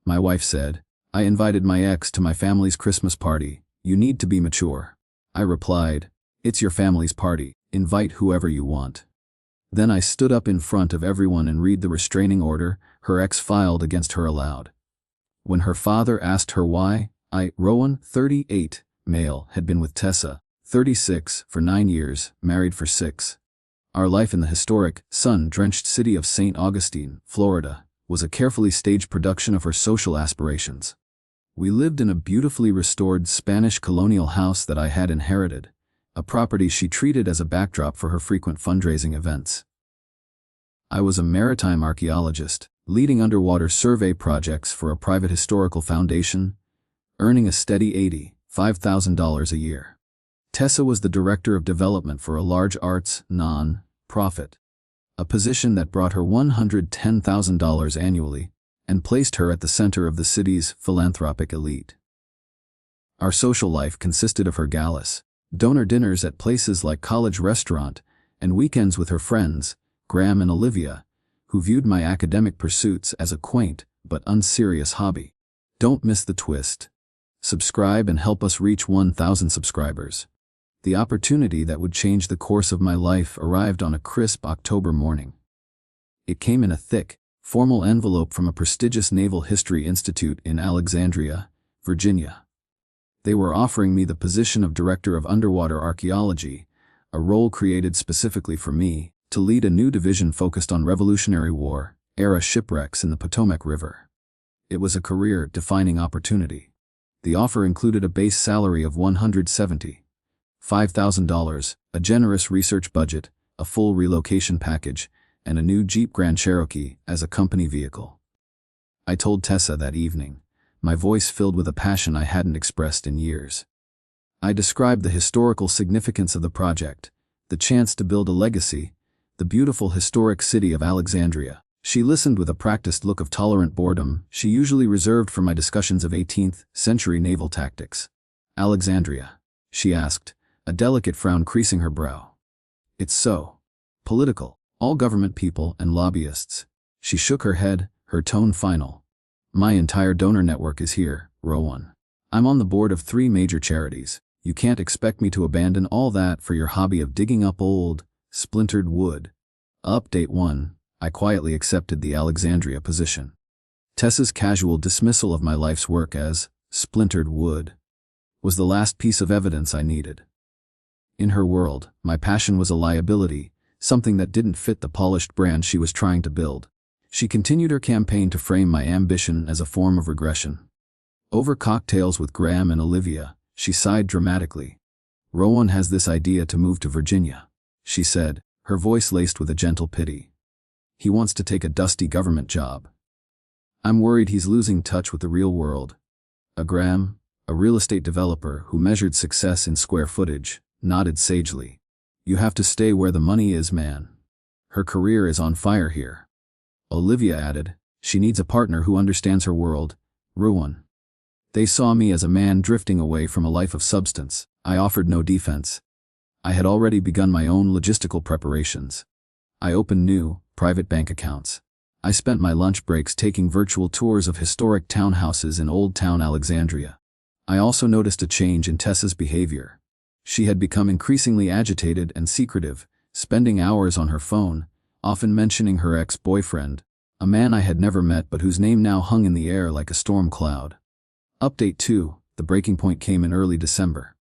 My wife said, "I invited my ex to my family's Christmas party. You need to be mature." I replied, "It's your family's party. Invite whoever you want." Then I stood up in front of everyone and read the restraining order her ex filed against her aloud. When her father asked her why, Rowan, 38, male, had been with Tessa, 36, for 9 years, married for 6. Our life in the historic, sun-drenched city of St. Augustine, Florida, was a carefully staged production of her social aspirations. We lived in a beautifully restored Spanish colonial house that I had inherited, a property she treated as a backdrop for her frequent fundraising events. I was a maritime archaeologist, leading underwater survey projects for a private historical foundation, earning a steady $85,000 a year. Tessa was the director of development for a large arts non-profit, a position that brought her $110,000 annually and placed her at the center of the city's philanthropic elite. Our social life consisted of her galas, donor dinners at places like College Restaurant, and weekends with her friends, Graham and Olivia, who viewed my academic pursuits as a quaint but unserious hobby. Don't miss the twist. Subscribe and help us reach 1,000 subscribers. The opportunity that would change the course of my life arrived on a crisp October morning. It came in a thick, formal envelope from a prestigious Naval History Institute in Alexandria, Virginia. They were offering me the position of Director of Underwater Archaeology, a role created specifically for me, to lead a new division focused on Revolutionary War-era shipwrecks in the Potomac River. It was a career-defining opportunity. The offer included a base salary of $175,000, a generous research budget, a full relocation package, and a new Jeep Grand Cherokee as a company vehicle. I told Tessa that evening, my voice filled with a passion I hadn't expressed in years. I described the historical significance of the project, the chance to build a legacy, the beautiful historic city of Alexandria. She listened with a practiced look of tolerant boredom she usually reserved for my discussions of 18th century naval tactics. "Alexandria?" she asked, a delicate frown creasing her brow. "It's so political. All government people and lobbyists." She shook her head, her tone final. "My entire donor network is here, Rowan. I'm on the board of 3 major charities. You can't expect me to abandon all that for your hobby of digging up old, splintered wood." Update 1. I quietly accepted the Alexandria position. Tessa's casual dismissal of my life's work as splintered wood was the last piece of evidence I needed. In her world, my passion was a liability, something that didn't fit the polished brand she was trying to build. She continued her campaign to frame my ambition as a form of regression. Over cocktails with Graham and Olivia, she sighed dramatically. "Rowan has this idea to move to Virginia," she said, her voice laced with a gentle pity. "He wants to take a dusty government job. I'm worried he's losing touch with the real world." Graham, a real estate developer who measured success in square footage, nodded sagely. "You have to stay where the money is, man. Her career is on fire here." Olivia added, "She needs a partner who understands her world, Rowan." They saw me as a man drifting away from a life of substance. I offered no defense. I had already begun my own logistical preparations. I opened new, private bank accounts. I spent my lunch breaks taking virtual tours of historic townhouses in Old Town Alexandria. I also noticed a change in Tessa's behavior. She had become increasingly agitated and secretive, spending hours on her phone, often mentioning her ex-boyfriend, a man I had never met but whose name now hung in the air like a storm cloud. Update 2. The breaking point came in early December.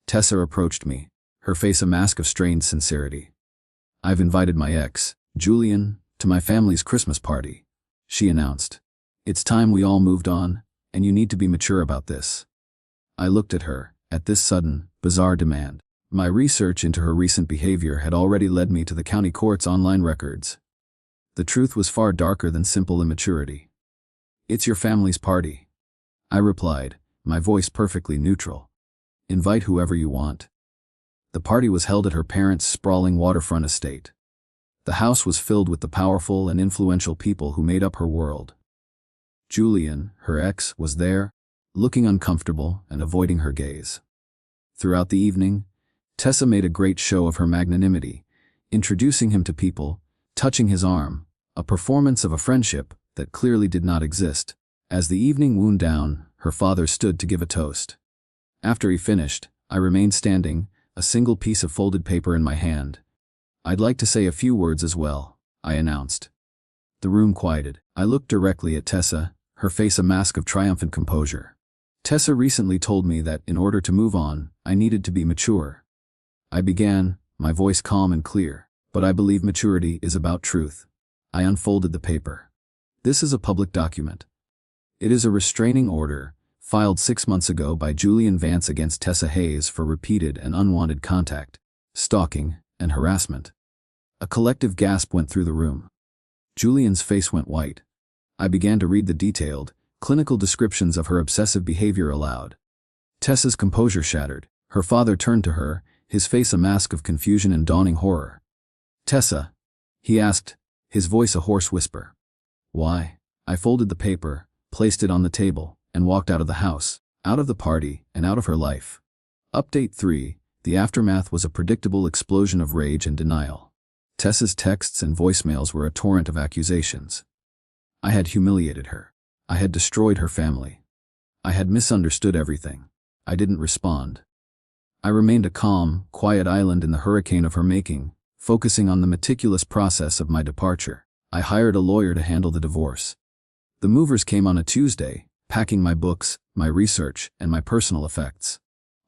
Tessa approached me, her face a mask of strained sincerity. "I've invited my ex, Julian, to my family's Christmas party," she announced. "It's time we all moved on, and you need to be mature about this." I looked at her, at this sudden, bizarre demand. My research into her recent behavior had already led me to the county court's online records. The truth was far darker than simple immaturity. "It's your family's party," I replied, my voice perfectly neutral. "Invite whoever you want." The party was held at her parents' sprawling waterfront estate. The house was filled with the powerful and influential people who made up her world. Julian, her ex, was there, looking uncomfortable and avoiding her gaze. Throughout the evening, Tessa made a great show of her magnanimity, introducing him to people, touching his arm, a performance of a friendship that clearly did not exist, As the evening wound down, her father stood to give a toast. After he finished, I remained standing, a single piece of folded paper in my hand. "I'd like to say a few words as well," I announced. The room quieted. I looked directly at Tessa, her face a mask of triumphant composure. "Tessa recently told me that in order to move on, I needed to be mature." I began, my voice calm and clear. "But I believe maturity is about truth." I unfolded the paper. "This is a public document. It is a restraining order, filed 6 months ago by Julian Vance against Tessa Hayes for repeated and unwanted contact, stalking, and harassment." A collective gasp went through the room. Julian's face went white. I began to read the detailed, clinical descriptions of her obsessive behavior aloud. Tessa's composure shattered. Her father turned to her, his face a mask of confusion and dawning horror. "Tessa?" he asked, his voice a hoarse whisper. "Why?" I folded the paper, placed it on the table, and walked out of the house, out of the party, and out of her life. Update 3. The aftermath was a predictable explosion of rage and denial. Tessa's texts and voicemails were a torrent of accusations. I had humiliated her. I had destroyed her family. I had misunderstood everything. I didn't respond. I remained a calm, quiet island in the hurricane of her making, focusing on the meticulous process of my departure. I hired a lawyer to handle the divorce. The movers came on a Tuesday, packing my books, my research, and my personal effects.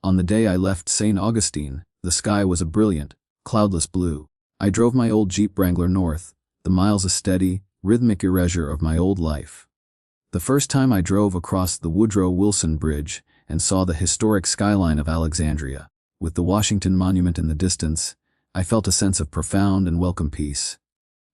On the day I left St. Augustine, the sky was a brilliant, cloudless blue. I drove my old Jeep Wrangler north, the miles a steady, rhythmic erasure of my old life. The first time I drove across the Woodrow Wilson Bridge and saw the historic skyline of Alexandria, with the Washington Monument in the distance, I felt a sense of profound and welcome peace.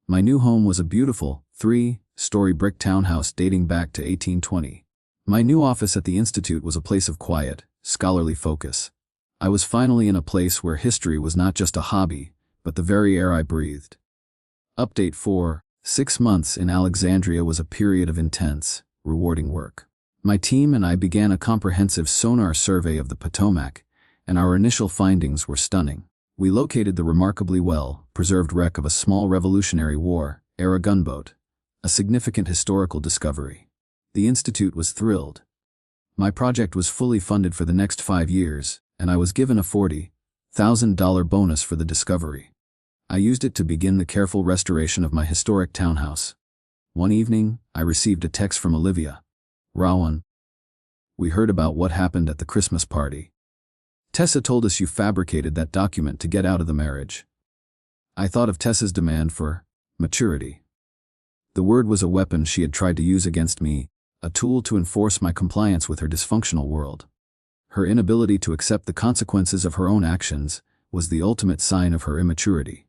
My new home was a beautiful, 3-story brick townhouse dating back to 1820. My new office at the Institute was a place of quiet, scholarly focus. I was finally in a place where history was not just a hobby, but the very air I breathed. Update 4. 6 months in Alexandria was a period of intense, rewarding work. My team and I began a comprehensive sonar survey of the Potomac, and our initial findings were stunning. We located the remarkably well-preserved wreck of a small Revolutionary War-era gunboat, a significant historical discovery. The Institute was thrilled. My project was fully funded for the next 5 years, and I was given a $40,000 bonus for the discovery. I used it to begin the careful restoration of my historic townhouse. One evening, I received a text from Olivia. "Rowan, we heard about what happened at the Christmas party. Tessa told us you fabricated that document to get out of the marriage." I thought of Tessa's demand for maturity. The word was a weapon she had tried to use against me, a tool to enforce my compliance with her dysfunctional world. Her inability to accept the consequences of her own actions was the ultimate sign of her immaturity.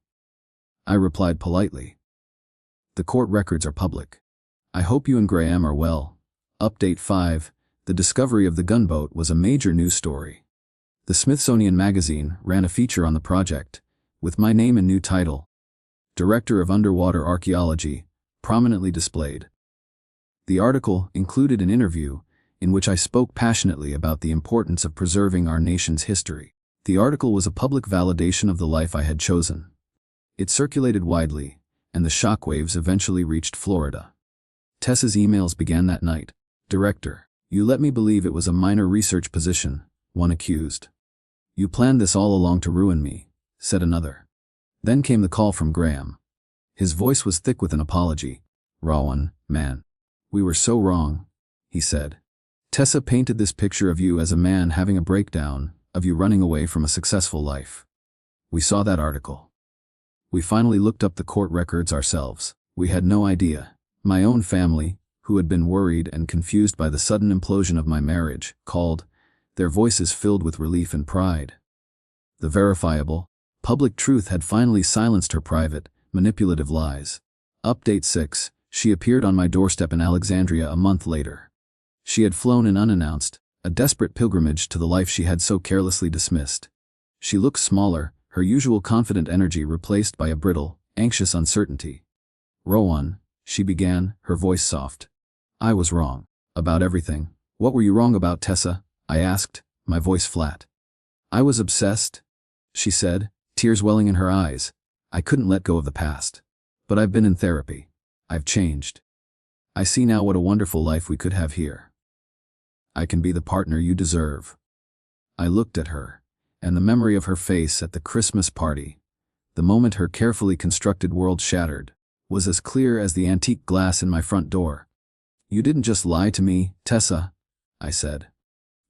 I replied politely. "The court records are public. I hope you and Graham are well." Update 5. The discovery of the gunboat was a major news story. The Smithsonian Magazine ran a feature on the project, with my name and new title, Director of Underwater Archaeology, prominently displayed. The article included an interview in which I spoke passionately about the importance of preserving our nation's history. The article was a public validation of the life I had chosen. It circulated widely, and the shockwaves eventually reached Florida. Tessa's emails began that night. "Director, you let me believe it was a minor research position," one accused. "You planned this all along to ruin me," said another. Then came the call from Graham. His voice was thick with an apology. "Rowan, man. We were so wrong," he said. "Tessa painted this picture of you as a man having a breakdown, of you running away from a successful life. We saw that article. We finally looked up the court records ourselves. We had no idea. My own family, who had been worried and confused by the sudden implosion of my marriage, called, their voices filled with relief and pride. The verifiable, public truth had finally silenced her private, manipulative lies. Update 6. She appeared on my doorstep in Alexandria a month later. She had flown in unannounced, a desperate pilgrimage to the life she had so carelessly dismissed. She looked smaller, her usual confident energy replaced by a brittle, anxious uncertainty. "Rowan," she began, her voice soft. "I was wrong. About everything." "What were you wrong about, Tessa?" I asked, my voice flat. "I was obsessed," she said, tears welling in her eyes. "I couldn't let go of the past. But I've been in therapy. I've changed." I see now what a wonderful life we could have here. I can be the partner you deserve." I looked at her, and the memory of her face at the Christmas party, the moment her carefully constructed world shattered, was as clear as the antique glass in my front door. "You didn't just lie to me, Tessa," I said.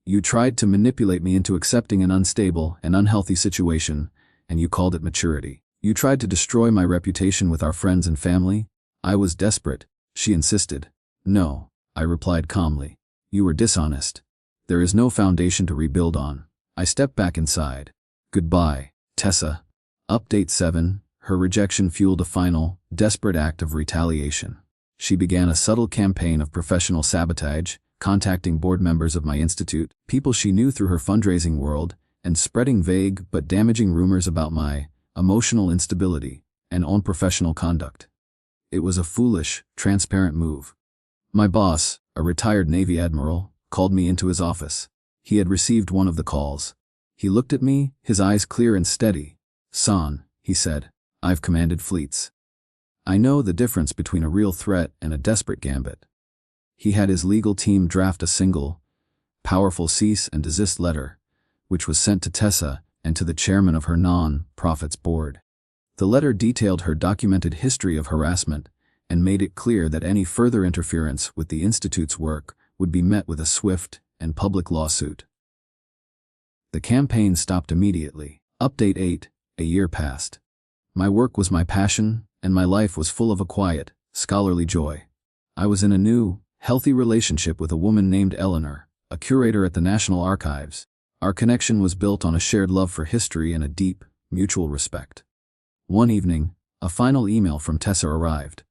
"You tried to manipulate me into accepting an unstable and unhealthy situation, and you called it maturity. You tried to destroy my reputation with our friends and family." I was desperate, she insisted. "No," I replied calmly. "You were dishonest. There is no foundation to rebuild on." I stepped back inside. "Goodbye, Tessa." Update 7. Her rejection fueled a final, desperate act of retaliation. She began a subtle campaign of professional sabotage, contacting board members of my institute, people she knew through her fundraising world, and spreading vague but damaging rumors about my emotional instability and unprofessional conduct. It was a foolish, transparent move. My boss, a retired Navy admiral, called me into his office. He had received one of the calls. He looked at me, his eyes clear and steady. "Son," he said, "I've commanded fleets. I know the difference between a real threat and a desperate gambit." He had his legal team draft a single, powerful cease and desist letter, which was sent to Tessa and to the chairman of her non-profits board. The letter detailed her documented history of harassment and made it clear that any further interference with the Institute's work would be met with a swift and public lawsuit. The campaign stopped immediately. Update 8. A year passed. My work was my passion, and my life was full of a quiet, scholarly joy. I was in a new, healthy relationship with a woman named Eleanor, a curator at the National Archives. Our connection was built on a shared love for history and a deep, mutual respect. One evening, a final email from Tessa arrived.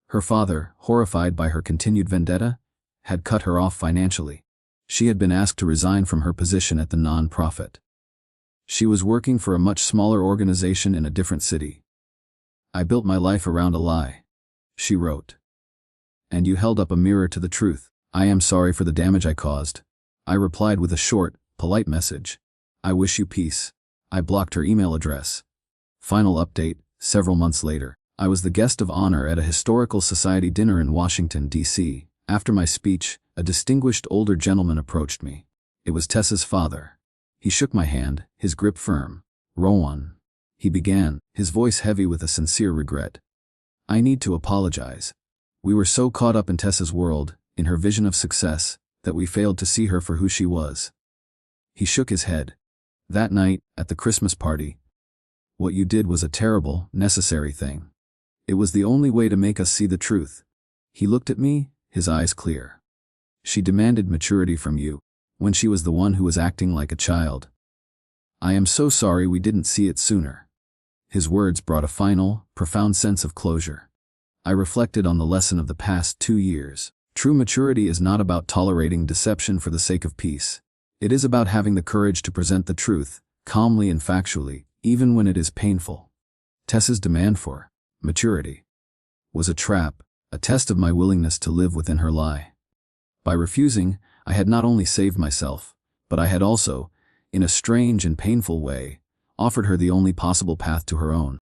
Her father, horrified by her continued vendetta, had cut her off financially. She had been asked to resign from her position at the non-profit. She was working for a much smaller organization in a different city. "I built my life around a lie," she wrote. "And you held up a mirror to the truth. I am sorry for the damage I caused." I replied with a short, polite message. "I wish you peace." I blocked her email address. Final update, several months later. I was the guest of honor at a historical society dinner in Washington, D.C. After my speech, a distinguished older gentleman approached me. It was Tessa's father. He shook my hand, his grip firm. "Rowan," he began, his voice heavy with a sincere regret. "I need to apologize. We were so caught up in Tessa's world, in her vision of success, that we failed to see her for who she was." He shook his head. "That night, at the Christmas party, what you did was a terrible, necessary thing. It was the only way to make us see the truth." He looked at me, his eyes clear. "She demanded maturity from you, when she was the one who was acting like a child. I am so sorry we didn't see it sooner." His words brought a final, profound sense of closure. I reflected on the lesson of the past 2 years. True maturity is not about tolerating deception for the sake of peace. It is about having the courage to present the truth, calmly and factually, even when it is painful. Tessa's demand for maturity was a trap, a test of my willingness to live within her lie. By refusing, I had not only saved myself, but I had also, in a strange and painful way, offered her the only possible path to her own